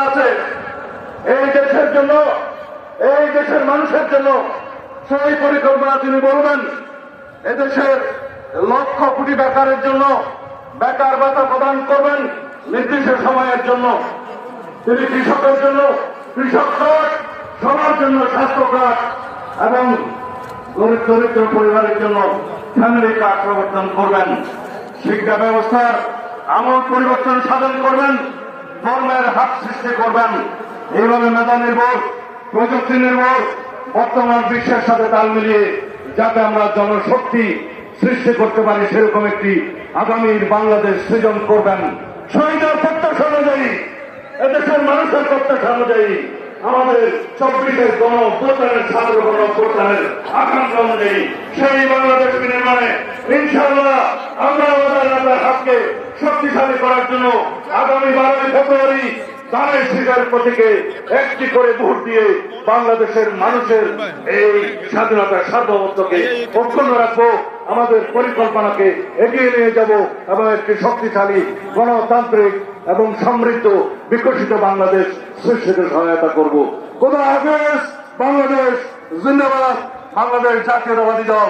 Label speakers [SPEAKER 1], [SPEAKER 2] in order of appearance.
[SPEAKER 1] আছে এই দেশের জন্য, এই দেশের মানুষের জন্য সেই পরিকল্পনা তিনি বলবেন। এদেশের লক্ষ কোটি বেকারের জন্য বেকার ভাতা প্রদান করবেন নির্দিষ্ট সময়ের জন্য। তিনি কৃষকের জন্য কৃষক কার্ড, সবার জন্য স্বাস্থ্য কার্ড এবং গরিব দরিদ্র পরিবারের জন্য ফ্যামিলি কার্ড প্রবর্তন করবেন। শিক্ষা ব্যবস্থার আমূল পরিবর্তন সাধন করবেন, ধর্মের হাত সৃষ্টি করবেন। এইভাবে মেধা নির্ভর, প্রযুক্তি নির্ভর বর্তমান বিশ্বের সাথে তাল মিলিয়ে যাতে আমরা জনশক্তি সৃষ্টি করতে পারি সেরকম একটি আগামীর বাংলাদেশ সৃজন করবেন। শহীদের প্রত্যাশা অনুযায়ী, এদেশের মানুষের প্রত্যাশা অনুযায়ী, আমাদের 24-এর গণঅভ্যুত্থানের ছাত্র গণঅভ্যুত্থানের আকাঙ্ক্ষা অনুযায়ী সেই বাংলাদেশ নির্মাণে ইনশাআল্লাহ আমরা আমাদের হাতকে শক্তিশালী করার জন্য আগামী 12 ফেব্রুয়ারি ধানের শীষের প্রতীকে একটি করে ভোট দিয়ে বাংলাদেশের মানুষের এই স্বাধীনতার সার্বভৌমত্বকে অক্ষুণ্ণ রাখবো, আমাদের পরিকল্পনাকে এগিয়ে নিয়ে যাব এবং একটি শক্তিশালী গণতান্ত্রিক এবং সমৃদ্ধ বিকশিত বাংলাদেশ সৃষ্টিতে সহায়তা করব। খোদা হাফেজ। বাংলাদেশ জিন্দাবাদ। বাংলাদেশ জাতীয়তাবাদী দল।